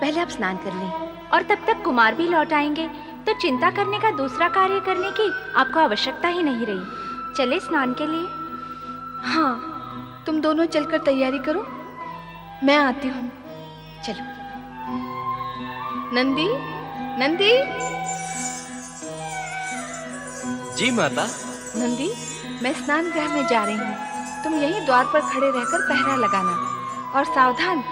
पहले आप स्नान कर लें। और तब तक कुमार भी लौट आएंगे तो चिंता करने का दूसरा कार्य करने की आपको आवश्यकता ही नहीं रही। चले स्नान के लिए। हाँ, तुम दोनों चलकर तैयारी करो, मैं आती हूँ। चलो। नंदी, नंदी। जी माता। नंदी, मैं स्नान गृह में जा रही हूँ। तुम यहीं द्वार पर खड़े रहकर पहरा लगाना और सावधान,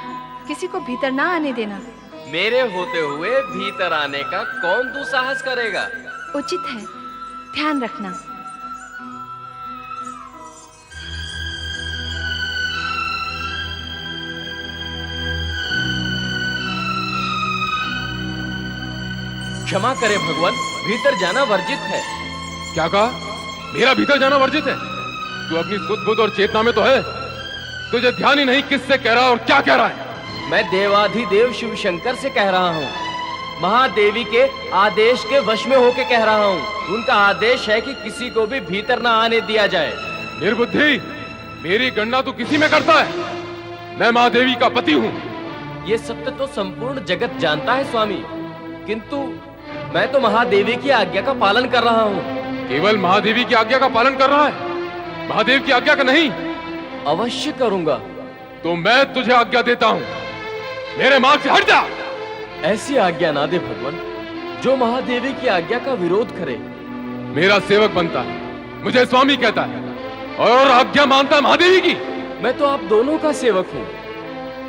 किसी को भीतर ना आने देना। मेरे होते हुए भीतर आने का कौन दुस्साहस करेगा? उचित है, ध्यान रखना। क्षमा करें भगवान, भीतर जाना वर्जित है। क्या कहा? मेरा भीतर जाना वर्जित है? तू अपनी सुध बुध और चेतना में तो है, तुझे ध्यान ही नहीं किससे कह रहा और क्या कह रहा है। मैं देवाधिदेव शिव शंकर से कह रहा हूँ, महादेवी के आदेश के वश में होके कह रहा हूँ। उनका आदेश है कि किसी को भी भीतर ना आने दिया जाए। निर्बुद्धि, मेरी गणना तू किसी में करता है? मैं महादेवी का पति हूँ। ये सत्य तो संपूर्ण जगत जानता है स्वामी, किंतु मैं तो महादेवी की आज्ञा का पालन कर रहा हूँ। केवल महादेवी की आज्ञा का पालन कर रहा है, महादेव की आज्ञा का नहीं? अवश्य करूंगा। तो मैं तुझे आज्ञा देता हूँ, मेरे मार्ग से हट जा। ऐसी आज्ञा ना दे भगवान, जो महादेवी की आज्ञा का विरोध करे। मेरा सेवक बनता है, मुझे स्वामी कहता है और आज्ञा मानता है महादेवी की। मैं तो आप दोनों का सेवक हूँ,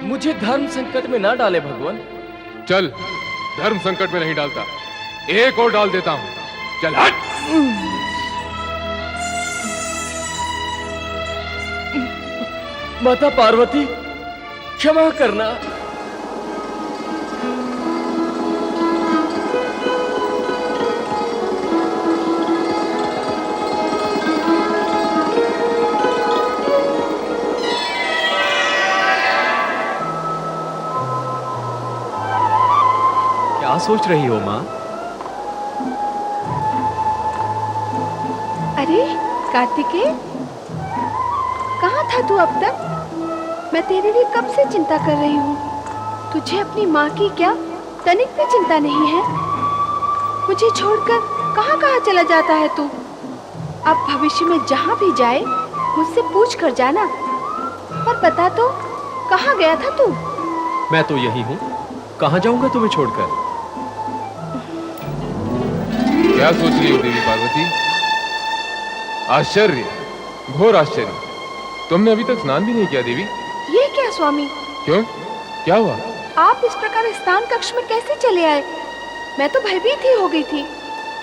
मुझे धर्म संकट में ना डाले भगवान। चल, धर्म संकट में नहीं डालता, एक और डाल देता हूँ। चल हट। माता पार्वती, क्षमा करना। क्या सोच रही हो माँ? अरे कार्तिकेय, कहाँ था तू अब तक? मैं तेरे लिए कब से चिंता कर रही हूँ। तुझे अपनी माँ की क्या तनिक भी चिंता नहीं है? मुझे छोड़कर कहाँ कहाँ चला जाता है तू? अब भविष्य में जहाँ भी जाए मुझसे पूछ कर जाना। पर बता तो, कहाँ गया था तू? मैं तो यही हूँ, कहाँ जाऊंगा तुम्हें छोड़कर? क्या सोच रही हो देवी पार्वती? आश्चर्य, घोर आश्चर्य। तुमने अभी तक स्नान भी नहीं किया देवी। ये क्या स्वामी? क्यों, क्या हुआ? आप इस प्रकार स्नान कक्ष में कैसे चले आए? मैं तो भयभीत ही हो गई थी।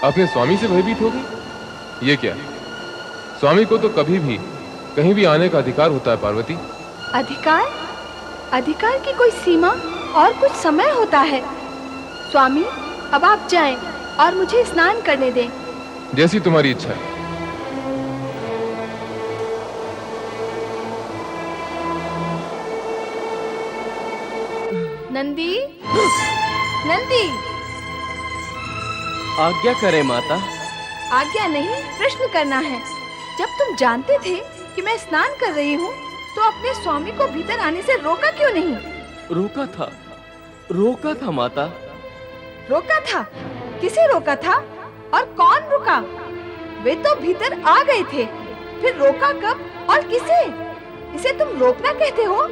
अपने स्वामी से भयभीत हो गई? ये क्या, स्वामी को तो कभी भी कहीं भी आने का अधिकार होता है पार्वती। अधिकार? अधिकार की कोई सीमा और कुछ समय होता है। स्वामी, अब आप जाएं और मुझे स्नान करने दें। जैसी तुम्हारी इच्छा है। नंदी, नंदी। आज्ञा करे माता। आज्ञा नहीं, प्रश्न करना है। जब तुम जानते थे कि मैं स्नान कर रही हूँ, तो अपने स्वामी को भीतर आने से रोका क्यों नहीं? रोका था माता। रोका था? किसे रोका था और कौन रुका? वे तो भीतर आ गए थे, फिर रोका कब और किसे? इसे तुम रोकना कहते हो?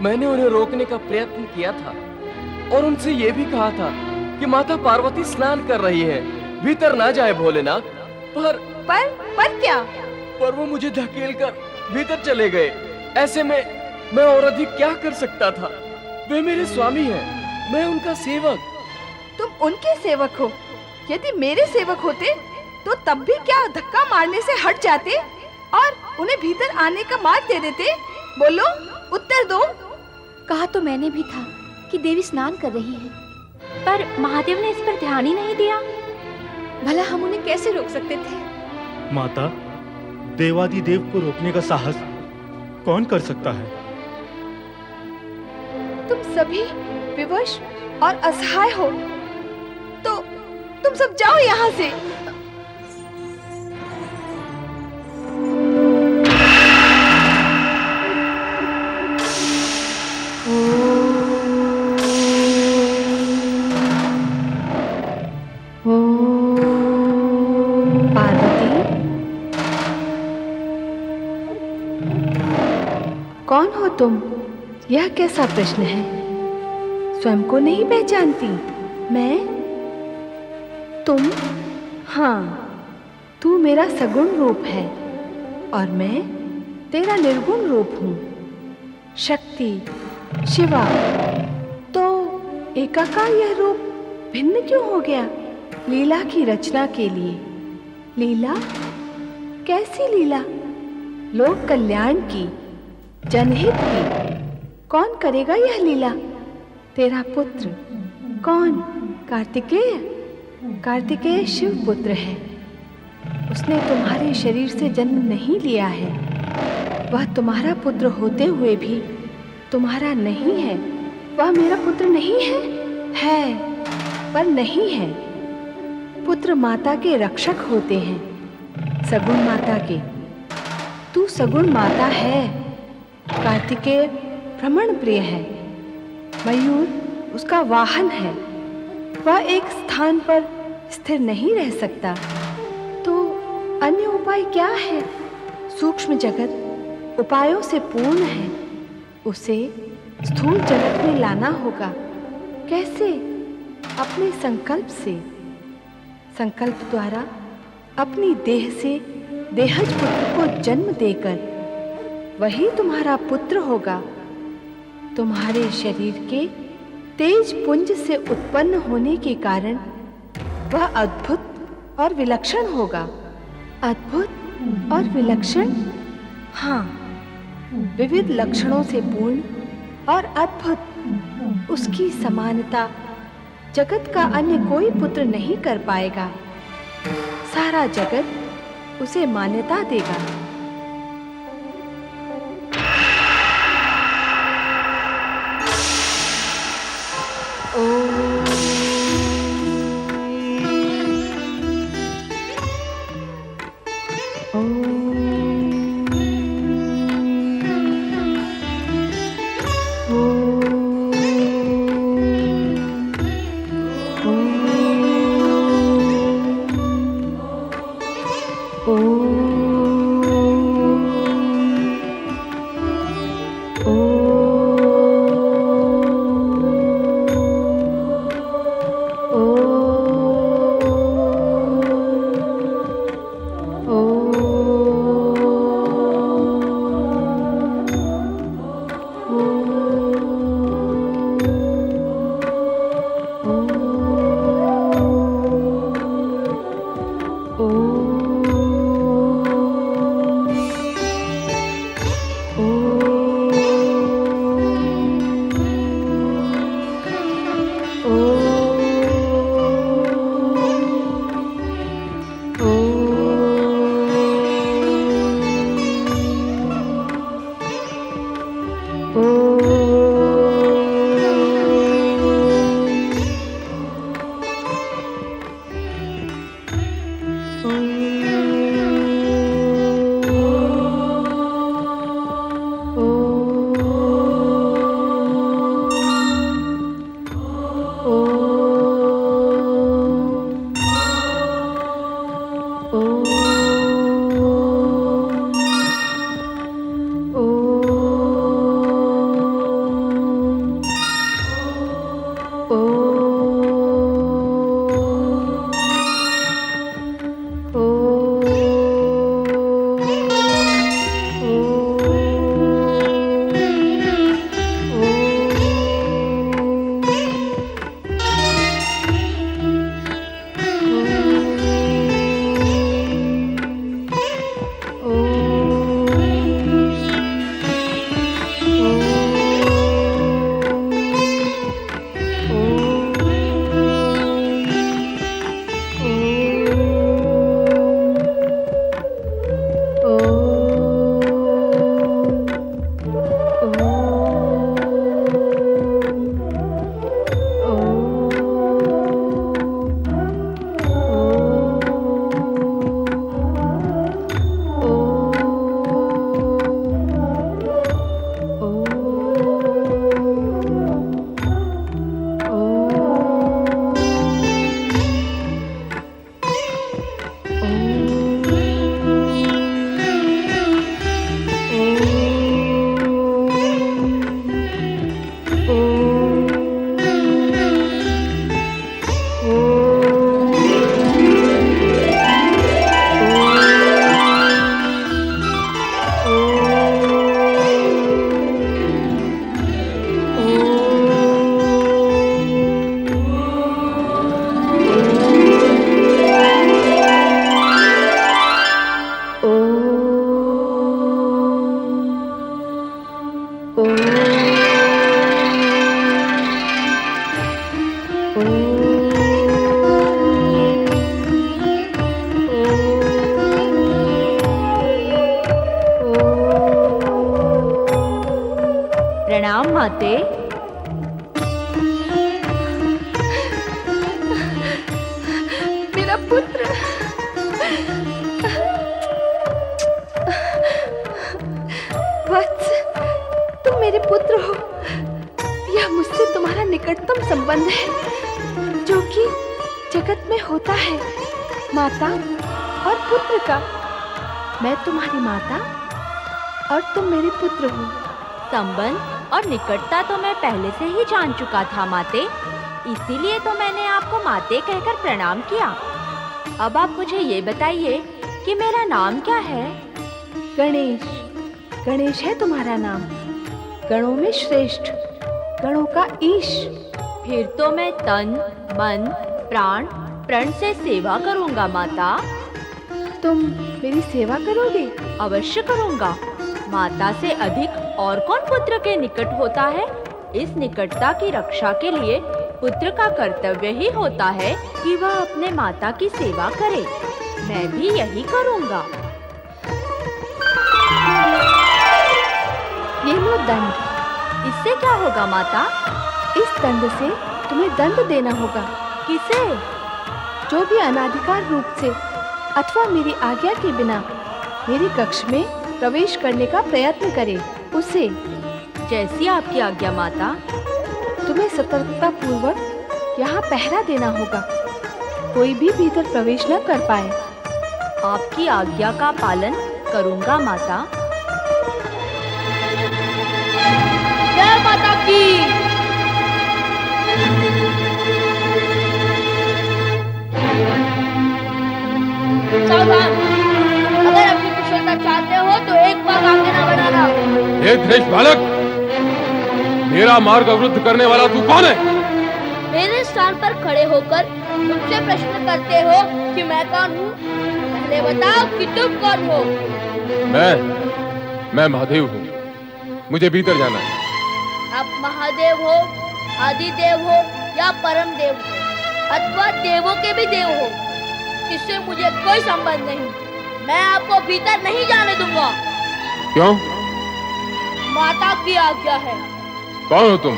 मैंने उन्हें रोकने का प्रयत्न किया था और उनसे ये भी कहा था कि माता पार्वती स्नान कर रही है, भीतर ना जाए भोलेनाथ। पर क्या? पर वो मुझे धकेल कर भीतर चले गए। ऐसे में मैं और अधिक क्या कर सकता था? वे मेरे स्वामी हैं, मैं उनका सेवक। तुम उनके सेवक हो? यदि मेरे सेवक होते तो तब भी क्या धक्का मारने से हट जाते और उन्हें भीतर आने का मार्ग दे देते? बोलो, उत्तर दो। कहा तो मैंने भी था कि देवी स्नान कर रही है, पर महादेव ने इस पर ध्यान ही नहीं दिया। भला हम उन्हें कैसे रोक सकते थे? माता, देवाधिदेव को रोकने का साहस कौन कर सकता है? तुम सभी विवश और असहाय हो, तो तुम सब जाओ यहाँ से। तुम? यह कैसा प्रश्न है? स्वयं को नहीं पहचानती? मैं? तुम? हाँ, तू मेरा सगुण रूप है और मैं तेरा निर्गुण रूप हूँ। शक्ति, शिवा। तो एकाकार यह रूप भिन्न क्यों हो गया? लीला की रचना के लिए। लीला? कैसी लीला? लोक कल्याण की, जनहित की। कौन करेगा यह लीला? तेरा पुत्र। कौन? कार्तिकेय। कार्तिकेय शिव पुत्र है। उसने तुम्हारे शरीर से जन्म नहीं लिया है। वह तुम्हारा पुत्र होते हुए भी तुम्हारा नहीं है। वह मेरा पुत्र नहीं है? है, पर नहीं है। पुत्र माता के रक्षक होते हैं, सगुण माता के। तू सगुण माता है। कार्तिकेय भ्रमण प्रिय है। मयूर उसका वाहन है। वह एक स्थान पर स्थिर नहीं रह सकता। तो अन्य उपाय क्या है? सूक्ष्म जगत उपायों से पूर्ण है। उसे स्थूल जगत में लाना होगा। कैसे? अपने संकल्प से। संकल्प द्वारा अपनी देह से देहज पुत्र को जन्म देकर वही तुम्हारा पुत्र होगा। तुम्हारे शरीर के तेज पुंज से उत्पन्न होने के कारण वह अद्भुत और विलक्षण होगा। अद्भुत और विलक्षण? हाँ, विविध लक्षणों से पूर्ण और अद्भुत। उसकी समानता जगत का अन्य कोई पुत्र नहीं कर पाएगा। सारा जगत उसे मान्यता देगा। ओ प्रणाम माते। मेरा पुत्र। वत्स, तुम मेरे पुत्र हो। यह मुझसे तुम्हारा निकटतम संबंध है जो कि जगत में होता है, माता और पुत्र का। मैं तुम्हारी माता और तुम मेरे पुत्र हो। संबंध और निकटता तो मैं पहले से ही जान चुका था माते, इसीलिए तो मैंने आपको माते कहकर प्रणाम किया। अब आप मुझे ये बताइए कि मेरा नाम क्या है? गणेश। गणेश है तुम्हारा नाम, गणों में श्रेष्ठ, गणों का ईश। फिर तो मैं तन, मन, प्राण, प्रण से सेवा करूंगा माता। तुम मेरी सेवा करोगे? अवश्य करूंगा। माता से अधिक और कौन पुत्र के निकट होता है? इस निकटता की रक्षा के लिए पुत्र का कर्तव्य ही होता है कि वह अपने माता की सेवा करे। मैं भी यही करूंगा। ये लो दंड। इससे क्या होगा माता? इस दंड से तुम्हें दंड देना होगा। किसे? जो भी अनाधिकार रूप से अथवा मेरी आज्ञा के बिना मेरे कक्ष में प्रवेश करने का प्रयत्न करे, उसे। जैसी आपकी आज्ञा माता। तुम्हें सतर्कता पूर्वक यहाँ पहरा देना होगा, कोई भी भीतर प्रवेश न कर पाए। आपकी आज्ञा का पालन करूंगा माता। जय माता की। सावधान, अगर अपनी कुशलता चाहते हो तो एक बार आगे न बढ़ाना। हे धृष्ट बालक, मेरा मार्ग अवरुद्ध करने वाला तू कौन है? मेरे स्थान पर खड़े होकर मुझसे प्रश्न करते हो कि मैं कौन हूँ? पहले बताओ कि तुम कौन हो? मैं महादेव हूँ। मुझे भीतर जाना है। आप महादेव हो, आदिदेव हो या परम देव हो अथवा देवों के भी देव हो, इससे मुझे कोई संबंध नहीं। मैं आपको भीतर नहीं जाने दूंगा। क्यों? माता की आज्ञा है। कौन हो तुम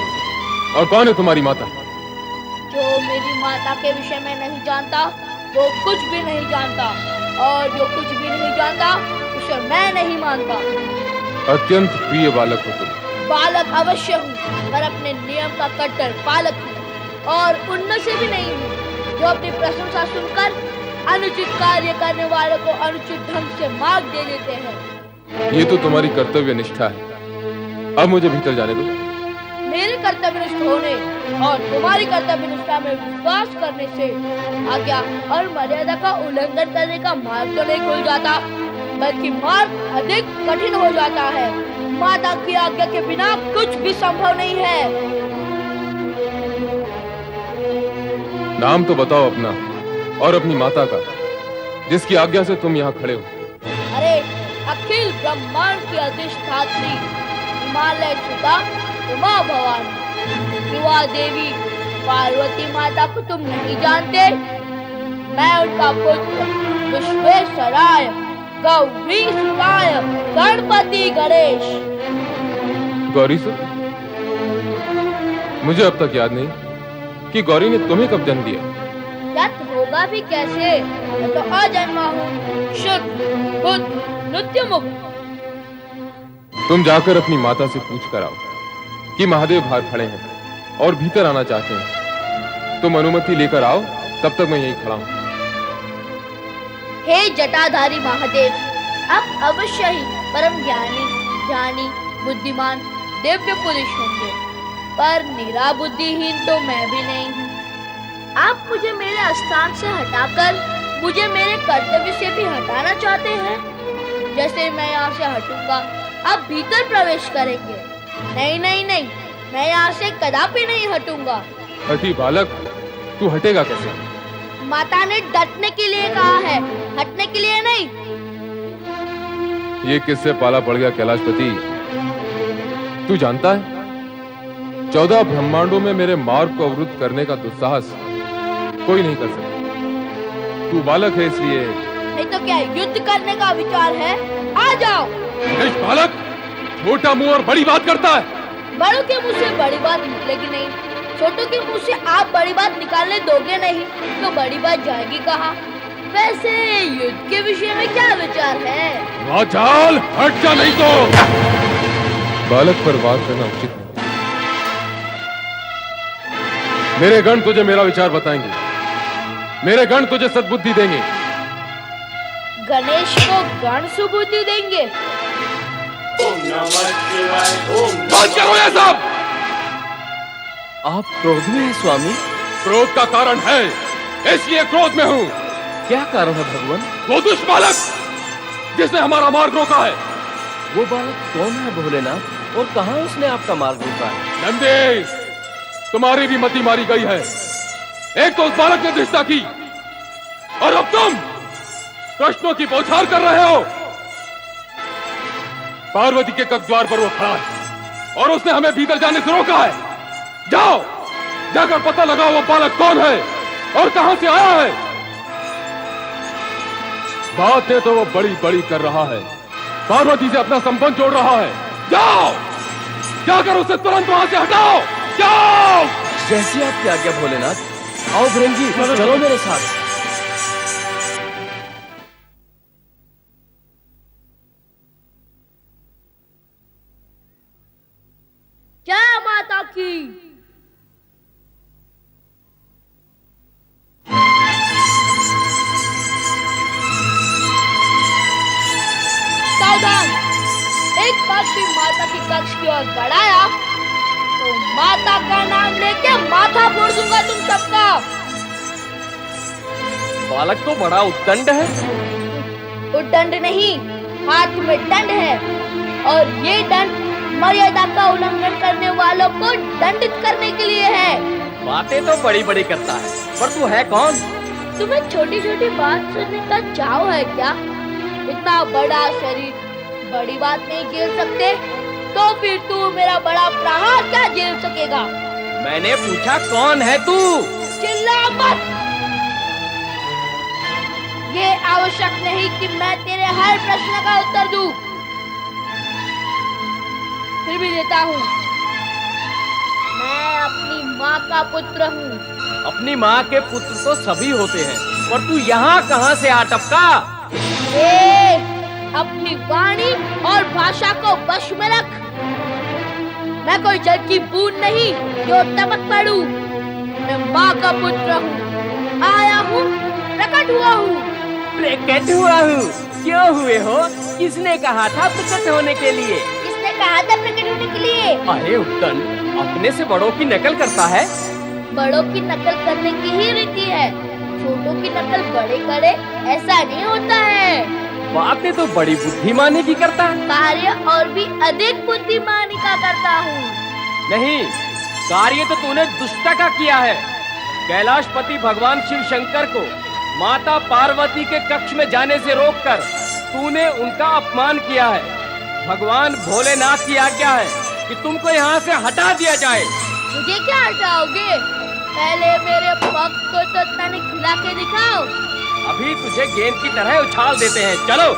और कौन है तुम्हारी माता? जो मेरी माता के विषय में नहीं जानता वो कुछ भी नहीं जानता, और जो कुछ भी नहीं जानता उसे मैं नहीं मानता। अत्यंत प्रिय बालक हो तुम। बालक अवश्य हूँ, पर अपने नियम का कट्टर पालक हूँ, और उनमें से भी नहीं हूँ जो अपनी प्रशंसा सुनकर अनुचित कार्य करने वालों को अनुचित ढंग से मार्ग दे देते हैं। ये तो तुम्हारी कर्तव्य निष्ठा है। अब मुझे भीतर जाने दो। मेरे कर्तव्यनिष्ठ होने और तुम्हारी कर्तव्यनिष्ठा में विश्वास करने से आज्ञा और मर्यादा का उल्लंघन करने का मार्ग तो नहीं खुल जाता, बल्कि मार्ग अधिक कठिन हो जाता है। माता की आज्ञा के बिना कुछ भी संभव नहीं है। नाम तो बताओ अपना और अपनी माता का, जिसकी आज्ञा से तुम यहाँ खड़े हो। अरे अखिल ब्रह्मांड की अधिष्ठात्री हिमालय सुता उमा भवानी युवा देवी पार्वती माता को तुम नहीं जानते? मैं उनका पुत्र विश्वेश्वराय गौरी सुताय गणपति गणेश। गौरी सुत? मुझे अब तक याद नहीं कि गौरी ने तुम्हें कब जन्म दिया। याद होगा भी कैसे, मैं तो अजन्मा हूँ, शुद्ध बुद्ध नित्य मुक्त। तुम जाकर अपनी माता से पूछ कर आओ कि महादेव बाहर खड़े हैं और भीतर आना चाहते हैं। तुम अनुमति लेकर आओ, तब तक मैं यहीं खड़ा हूँ। हे जटाधारी महादेव, आप अवश्य ही परम ज्ञानी, ज्ञानी, बुद्धिमान, दिव्य पुरुष होंगे, पर निरा बुद्धिहीन तो मैं भी नहीं हूँ। आप मुझे मेरे स्थान से हटाकर मुझे मेरे कर्तव्य से भी हटाना चाहते हैं। जैसे मैं यहाँ से हटूंगा, आप भीतर प्रवेश करेंगे। नहीं नहीं नहीं, मैं यहाँ से कदापि नहीं हटूंगा। हठी बालक, तू हटेगा कैसे? माता ने डटने के लिए कहा है, हटने के लिए नहीं। ये किससे पाला पड़ गया कैलाशपति? तू जानता है 14 ब्रह्मांडों में मेरे मार्ग को अवरुद्ध करने का दुस्साहस कोई नहीं कर सकता। तू बालक है इसलिए। नहीं तो क्या युद्ध करने का विचार है? आ जाओ। बालक छोटा मुंह और बड़ी बात करता है। बड़ों के मुंह से बड़ी बात निकलेगी नहीं, छोटों के मुंह से आप बड़ी बात निकालने दोगे नहीं तो बड़ी बात जाएगी कहाँ? वैसे युद्ध के विषय में क्या विचार है? वाचाल हट जा नहीं तो। बालक पर वार करना उचित नहीं। मेरे गण तुझे मेरा विचार बताएंगे, मेरे गण तुझे सद्बुद्धि देंगे। गणेश को गण सुबुद्धि देंगे? बंद करो ये सब। आप क्रोध में हैं स्वामी? क्रोध का कारण है, इसलिए क्रोध में हूँ। क्या कारण है भगवान? वो दुष्ट बालक जिसने हमारा मार्ग रोका है। वो बालक कौन है भोलेनाथ, और कहाँ उसने आपका मार्ग रोका है? नंदी, तुम्हारी भी मति मारी गई है। एक तो उस बालक ने दृष्टा की, और अब तुम प्रश्नों की बौछार कर रहे हो। पार्वती के कब्र पर वो खड़ा है और उसने हमें भीतर जाने से रोका है। जाओ, जाकर पता लगाओ वो बालक कौन है और कहां से आया है। बातें तो वो बड़ी बड़ी कर रहा है, पार्वती से अपना संबंध जोड़ रहा है। जाओ, जाकर उसे तुरंत वहां से हटाओ। जाओ। जैसी आपकी आज्ञा भोलेनाथ। आओ भृंगी, चलो मेरे साथ। जय माता की। सावधान, एक बार भी माता की कक्ष की ओर बढ़ाया तो माता का नाम लेके माथा फोड़ दूंगा तुम सबका। बालक तो बड़ा उद्दंड है। उद्दंड नहीं, हाथ में दंड है, और ये दंड मर्यादा का उल्लंघन करने वालों को दंडित करने के लिए है। बातें तो बड़ी बड़ी करता है, पर तू है कौन? तुम्हें छोटी छोटी बात सुनने का चाव है क्या? इतना बड़ा शरीर बड़ी बात नहीं झेल सकते तो फिर तू मेरा बड़ा प्रहार क्या झेल सकेगा? मैंने पूछा कौन है तू? चिल्ला मत। ये आवश्यक नहीं कि मैं तेरे हर प्रश्न का उत्तर दूं, फिर भी देता हूँ। मैं अपनी माँ का पुत्र हूँ। अपनी माँ के पुत्र तो सभी होते हैं, पर तू यहाँ कहाँ से आ टपका? अपनी वाणी और भाषा को वश में रख। मैं कोई जल की बूंद नहीं जो टपक पड़ूं। मैं माँ का पुत्र हूँ, आया हूँ, प्रकट हुआ हूँ। प्रकट हुआ हूँ? क्यों हुए हो? किसने कहा था प्रकट होने के लिए? किसने कहा था प्रकट होने के लिए? अरे उत्तन, अपने से बड़ों की नकल करता है। बड़ों की नकल करने की ही रीति है, छोटों की नकल बड़े करे ऐसा नहीं होता है। बातें तो बड़ी बुद्धिमानी की करता है। कार्य और भी अधिक बुद्धिमानी का करता हूँ। नहीं, कार्य तो तूने दुष्टता का किया है। कैलाशपति भगवान शिव शंकर को माता पार्वती के कक्ष में जाने से रोककर तूने उनका अपमान किया है। भगवान भोलेनाथ की आज्ञा है कि तुमको यहाँ से हटा दिया जाए। मुझे क्या हटाओगे? पहले मेरे पग को तो तनिक खिला के दिखाओ। अभी तुझे गेंद की तरह उछाल देते हैं, चलो।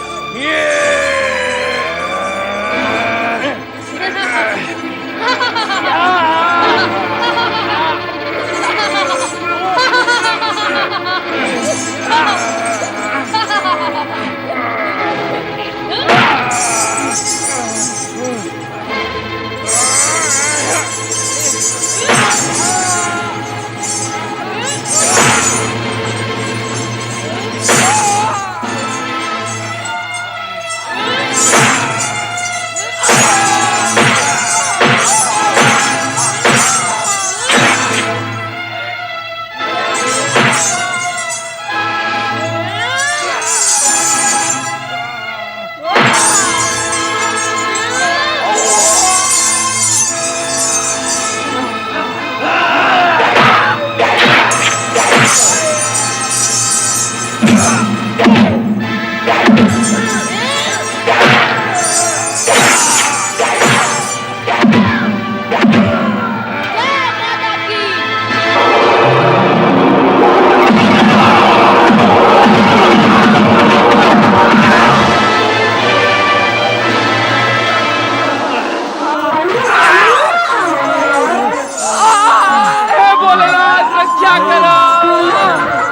रक्षा करो,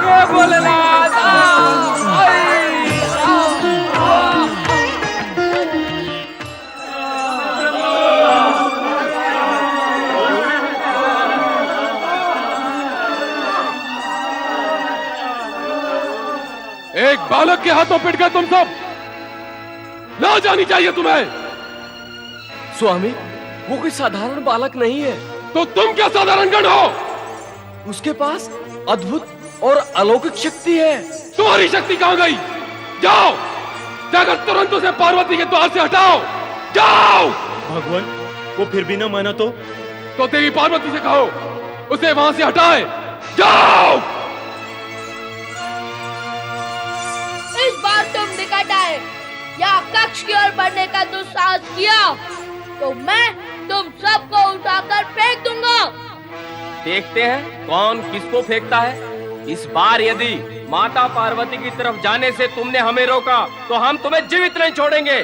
हे भोलेनाथ। एक बालक के हाथों पिट गए तुम सब। ना जानी चाहिए तुम्हें। स्वामी, वो कोई साधारण बालक नहीं है। तो तुम क्या साधारण गण हो? उसके पास अद्भुत और अलौकिक शक्ति है। तुम्हारी शक्ति कहां गई? जाओ, जाकर तुरंत उसे पार्वती के द्वार से हटाओ। जाओ। भगवान, वो फिर भी ना माना तो देवी पार्वती से कहो उसे वहां से हटाए। जाओ। इस बार तुम निकट आए या कक्ष की ओर बढ़ने का दुस्साहस किया तो मैं तुम सबको उठाकर फेंक दूंगा। देखते हैं कौन किसको फेंकता है। इस बार यदि माता पार्वती की तरफ जाने से तुमने हमें रोका तो हम तुम्हें जीवित नहीं छोड़ेंगे।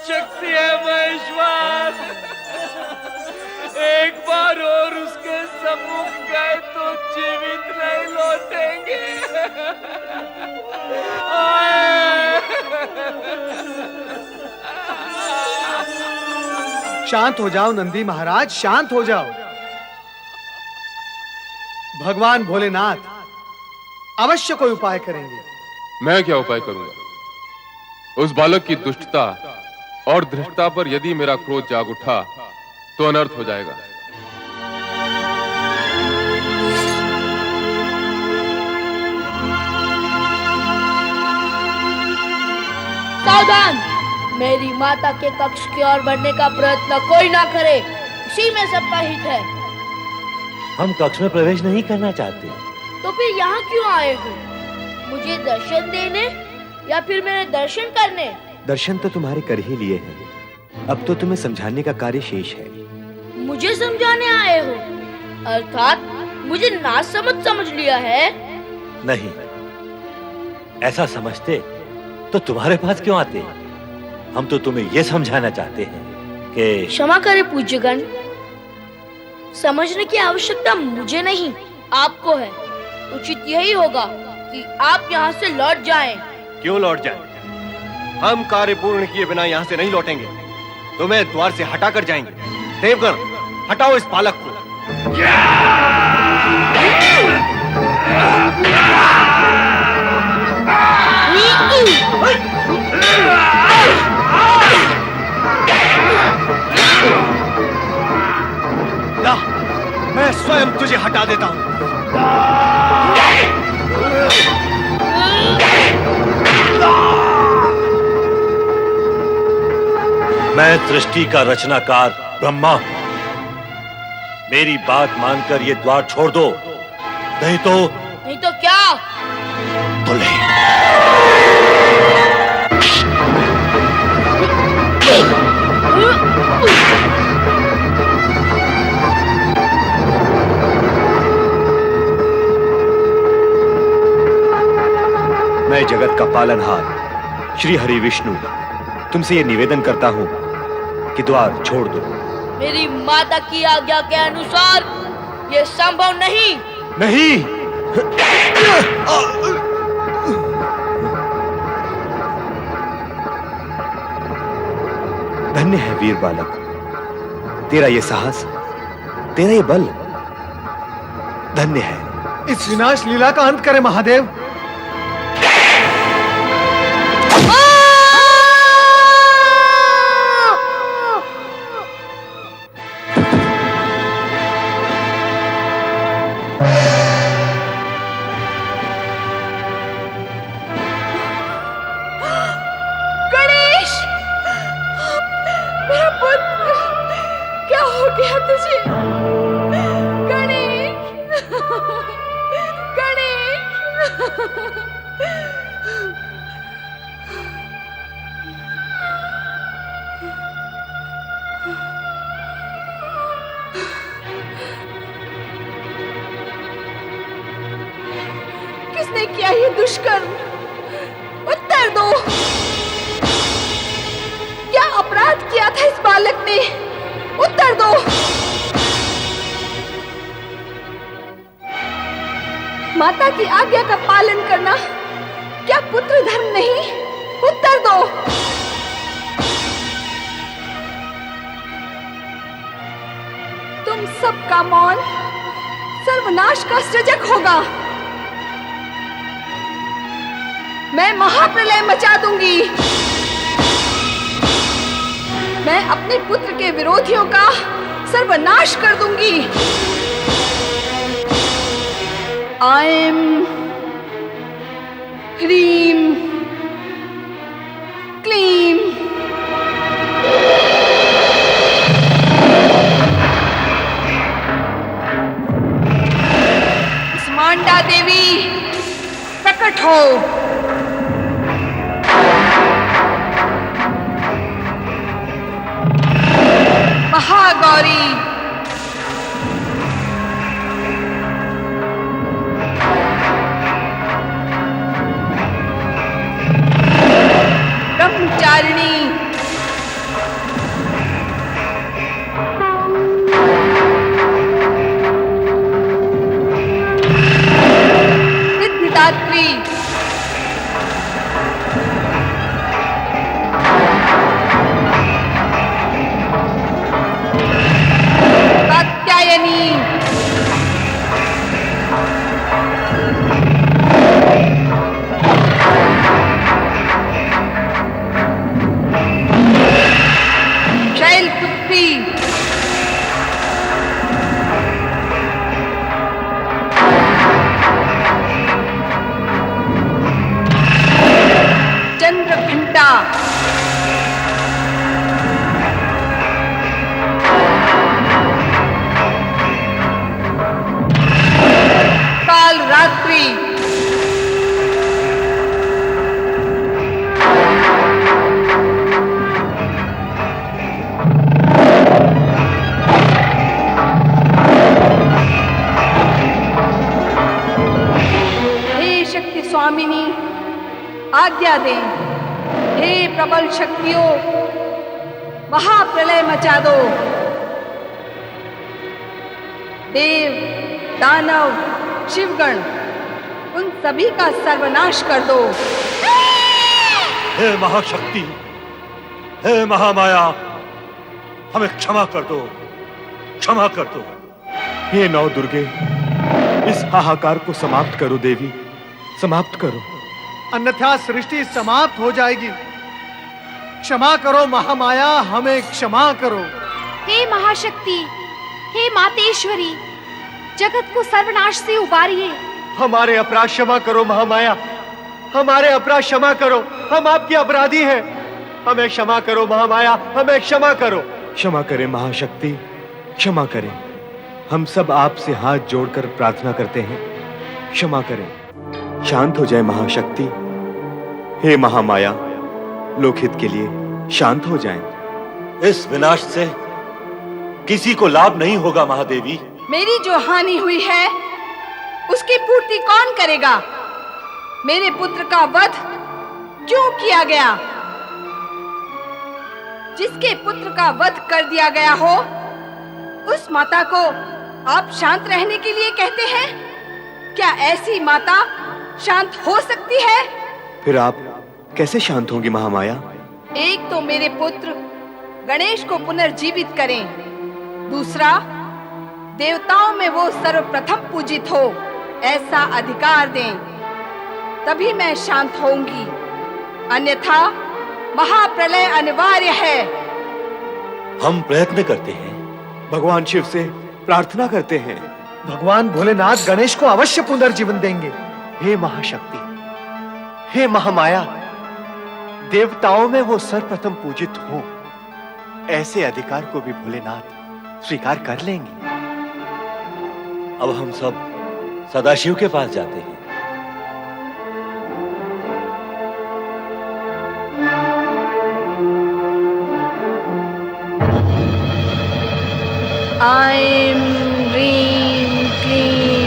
शक्ति है महेश्वर। एक बार और उसके सम्मुख गए तो जीवित नहीं लौटेंगे। शांत हो जाओ नंदी महाराज, शांत हो जाओ। भगवान भोलेनाथ अवश्य कोई उपाय करेंगे। मैं क्या उपाय करूंगा? उस बालक की दुष्टता और धृष्टता पर यदि मेरा क्रोध जाग उठा तो अनर्थ हो जाएगा। सावधान! मेरी माता के कक्ष की ओर बढ़ने का प्रयत्न कोई ना करे, इसी में सबका हित है। हम कक्ष में प्रवेश नहीं करना चाहते। तो फिर यहाँ क्यों आए हो? मुझे दर्शन देने या फिर मेरे दर्शन करने? दर्शन तो तुम्हारे कर ही लिए हैं। अब तो तुम्हें समझाने का कार्य शेष है। मुझे समझाने आए हो? अर्थात मुझे ना समझ लिया है? नहीं, ऐसा समझते तो तुम्हारे पास क्यों आते? हम तो तुम्हें यह समझाना चाहते हैं कि क्षमा करे पूज्यगण, समझने की आवश्यकता मुझे नहीं आपको है। उचित यही होगा कि आप यहाँ से लौट जाएं। क्यों लौट जाएं? हम कार्य पूर्ण किए बिना यहाँ से नहीं लौटेंगे। तुम्हें द्वार से हटा कर जाएंगे। देवगण, हटाओ इस बालक को। ला, मैं स्वयं तुझे हटा देता हूँ। मैं सृष्टि का रचनाकार ब्रह्मा हूं। मेरी बात मानकर ये द्वार छोड़ दो, नहीं तो क्या? मैं जगत का पालनहार श्री हरि विष्णु तुमसे ये निवेदन करता हूं कि द्वार छोड़ दो। मेरी माता की आज्ञा के अनुसार ये संभव नहीं। नहीं। धन्य है वीर बालक, तेरा ये साहस, तेरा ये बल धन्य है। इस विनाश लीला का अंत करे महादेव। किया तुझे? गणेश, गणेश। किसने किया ये दुष्कर्म? उत्तर दो। क्या अपराध किया था इस बालक ने? उत्तर दो। माता की आज्ञा का पालन करना क्या पुत्र धर्म नहीं? उत्तर दो। तुम सबका मौन सर्वनाश का सृजक होगा। मैं महाप्रलय मचा दूंगी। मैं अपने पुत्र के विरोधियों का सर्वनाश कर दूंगी। ऐं ह्रीं क्लीं। कुष्मांडा देवी प्रकट हो। महागौरी ब्रह्मचारिणी सिद्धिदात्री कात्यायनी शैलपुत्री चंद्रघंटा काल रात्रि हे शक्ति स्वामिनी आज्ञा दें। हे प्रबल शक्तियों महाप्रलय मचा दो। देव दानव शिवगण उन सभी का सर्वनाश कर दो। हे महाशक्ति, हे महामाया, हमें क्षमा कर दो, क्षमा कर दो। हे नौ दुर्गे, इस हाहाकार को समाप्त करो देवी, समाप्त करो। अन्यथा सृष्टि समाप्त हो जाएगी। क्षमा करो महामाया, हमें क्षमा करो। हे महाशक्ति, हे मातेश्वरी, जगत को सर्वनाश से उबारिए। हमारे अपराध क्षमा करो महामाया, हमारे अपराध क्षमा करो। हम आपके अपराधी हैं, हमें क्षमा करो महामाया, हमें क्षमा करो। क्षमा करें महाशक्ति, क्षमा करें। हम सब आपसे हाथ जोड़कर प्रार्थना करते हैं, क्षमा करें। शांत हो जाए महाशक्ति। हे महामाया, लोकहित के लिए शांत हो जाएं। इस विनाश से किसी को लाभ नहीं होगा महादेवी। मेरी जो हानि हुई है उसकी पूर्ति कौन करेगा? मेरे पुत्र का वध क्यों किया गया? जिसके पुत्र का वध कर दिया गया हो उस माता को आप शांत रहने के लिए कहते हैं? क्या ऐसी माता शांत हो सकती है? फिर आप कैसे शांत होंगी महामाया? एक तो मेरे पुत्र गणेश को पुनर्जीवित करें, दूसरा देवताओं में वो सर्वप्रथम पूजित हो ऐसा अधिकार दें, तभी मैं शांत होऊंगी। अन्यथा महाप्रलय अनिवार्य है। हम प्रयत्न करते हैं, भगवान शिव से प्रार्थना करते हैं। भगवान भोलेनाथ गणेश को अवश्य पुनर्जीवन देंगे। हे महाशक्ति, हे महामाया, देवताओं में वो सर्वप्रथम पूजित हो ऐसे अधिकार को भी भोलेनाथ स्वीकार कर लेंगे। अब हम सब सदाशिव के पास जाते हैं। ऐं ह्रीं क्लीं।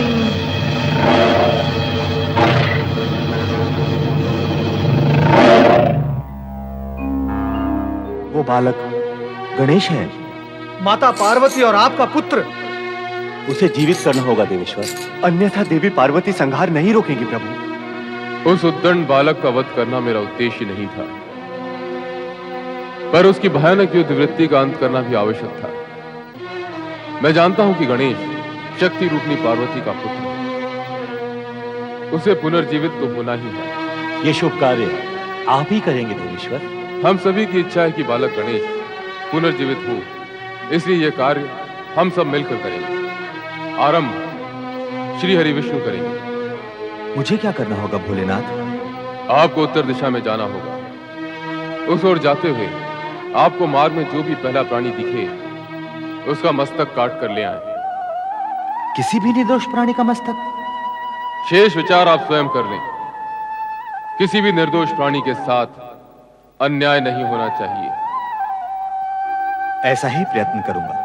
वो बालक गणेश है। माता पार्वती और आपका पुत्र। उसे जीवित करना होगा देवेश्वर, अन्यथा देवी पार्वती संहार नहीं रोकेंगी प्रभु। उस उद्दंड बालक का वध करना मेरा उद्देश्य नहीं था, पर उसकी भयानक युद्ध वृत्ति का अंत करना भी आवश्यक था। मैं जानता हूं कि गणेश शक्ति रूपनी पार्वती का पुत्र है। उसे पुनर्जीवित तो होना ही है। ये शुभ कार्य आप ही करेंगे देवेश्वर। हम सभी की इच्छा है कि बालक गणेश पुनर्जीवित हो, इसलिए यह कार्य हम सब मिलकर करेंगे। आरंभ श्री हरि विष्णु करेंगे। मुझे क्या करना होगा भोलेनाथ? आपको उत्तर दिशा में जाना होगा। उस ओर जाते हुए आपको मार्ग में जो भी पहला प्राणी दिखे उसका मस्तक काट कर ले आए। किसी भी निर्दोष प्राणी का मस्तक? शेष विचार आप स्वयं कर लें। किसी भी निर्दोष प्राणी के साथ अन्याय नहीं होना चाहिए। ऐसा ही प्रयत्न करूंगा।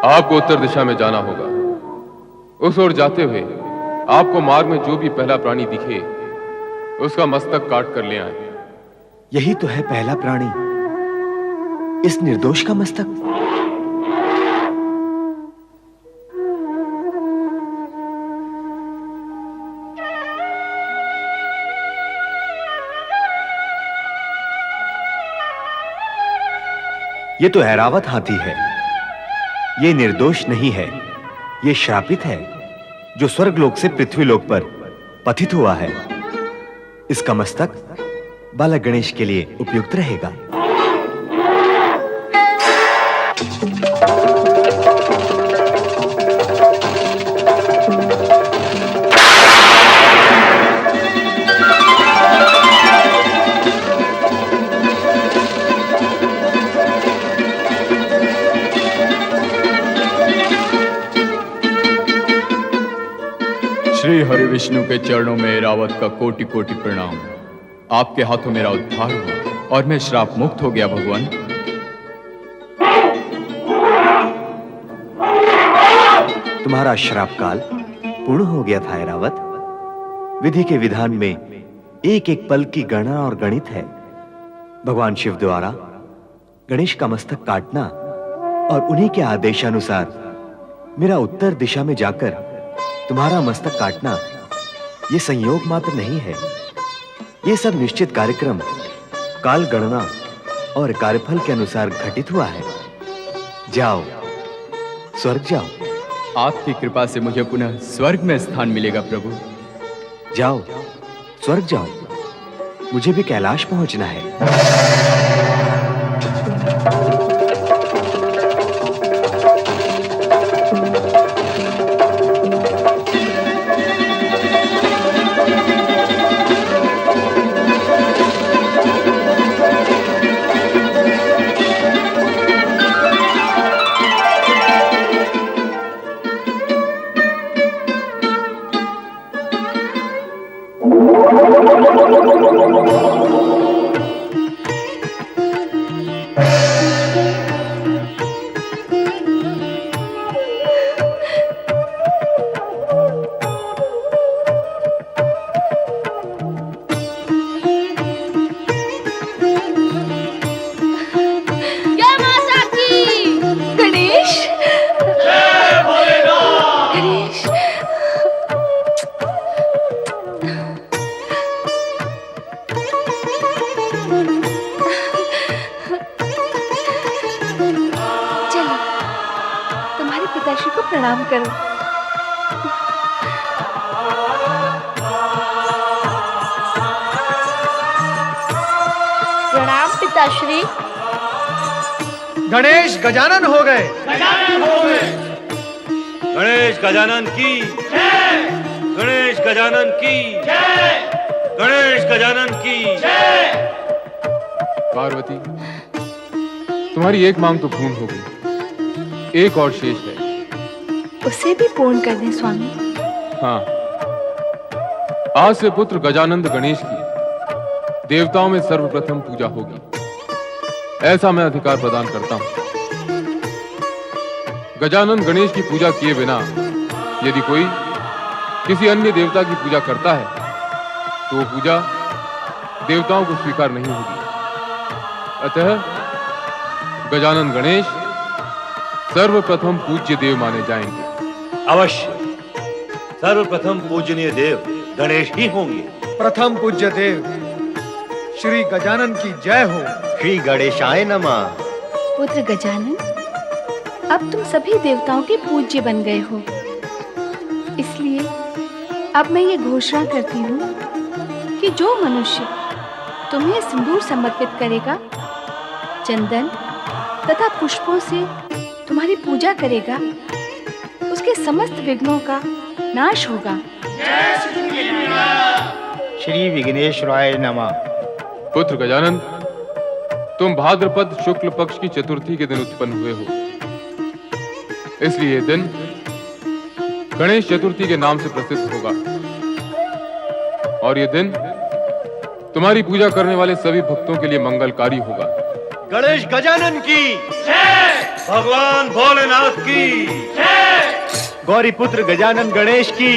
आपको उत्तर दिशा में जाना होगा। उस ओर जाते हुए आपको मार्ग में जो भी पहला प्राणी दिखे उसका मस्तक काट कर ले आए। यही तो है पहला प्राणी, इस निर्दोष का मस्तक। ये तो ऐरावत हाथी है। ये निर्दोष नहीं है, ये श्रापित है जो स्वर्गलोक से पृथ्वीलोक पर पतित हुआ है। इसका मस्तक बालक गणेश के लिए उपयुक्त रहेगा। श्री हरि विष्णु के चरणों में ऐरावत का कोटि कोटि प्रणाम। आपके हाथों मेरा उद्धार हुआ और मैं श्राप मुक्त हो गया भगवान। तुम्हारा श्राप काल पूर्ण हो गया था ऐरावत। विधि के विधान में एक एक पल की गणना और गणित है। भगवान शिव द्वारा गणेश का मस्तक काटना और उन्हीं के आदेशानुसार मेरा उत्तर दिशा में जाकर तुम्हारा मस्तक काटना यह संयोग मात्र नहीं है। यह सब निश्चित कार्यक्रम, काल गणना और कार्यफल के अनुसार घटित हुआ है। जाओ, स्वर्ग जाओ। आपकी कृपा से मुझे पुनः स्वर्ग में स्थान मिलेगा प्रभु। जाओ, स्वर्ग जाओ। मुझे भी कैलाश पहुंचना है। करो। प्रणाम पिताश्री। गणेश गजानन हो गए। गणेश गजानन की गणेश गजानन की गणेश गजानन की पार्वती, तुम्हारी एक मांग तो पूर्ण हो गई, एक और शेष है। उसे भी पूर्ण कर दें स्वामी। हाँ, आज से पुत्र गजानंद गणेश की देवताओं में सर्वप्रथम पूजा होगी, ऐसा मैं अधिकार प्रदान करता हूं। गजानंद गणेश की पूजा किए बिना यदि कोई किसी अन्य देवता की पूजा करता है तो वो पूजा देवताओं को स्वीकार नहीं होगी। अतः गजानंद गणेश सर्वप्रथम पूज्य देव माने जाएंगे। अवश्य सर्वप्रथम पूजनीय देव गणेश ही होंगे। प्रथम पूज्य देव श्री गजानन की जय हो। श्री गणेशाय नमः। पुत्र गजानन, अब तुम सभी देवताओं के पूज्य बन गए हो, इसलिए अब मैं ये घोषणा करती हूँ कि जो मनुष्य तुम्हें सिंदूर समर्पित करेगा, चंदन तथा पुष्पों से तुम्हारी पूजा करेगा, उसके समस्त विघ्नों का नाश होगा। श्री विघ्नेश्वराय नमः। पुत्र गजानन, तुम भाद्रपद शुक्ल पक्ष की चतुर्थी के दिन उत्पन्न हुए हो, इसलिए यह दिन गणेश चतुर्थी के नाम से प्रसिद्ध होगा और यह दिन तुम्हारी पूजा करने वाले सभी भक्तों के लिए मंगलकारी होगा। गणेश गजानन की भगवान भोलेनाथ की गौरी पुत्र गजानन गणेश की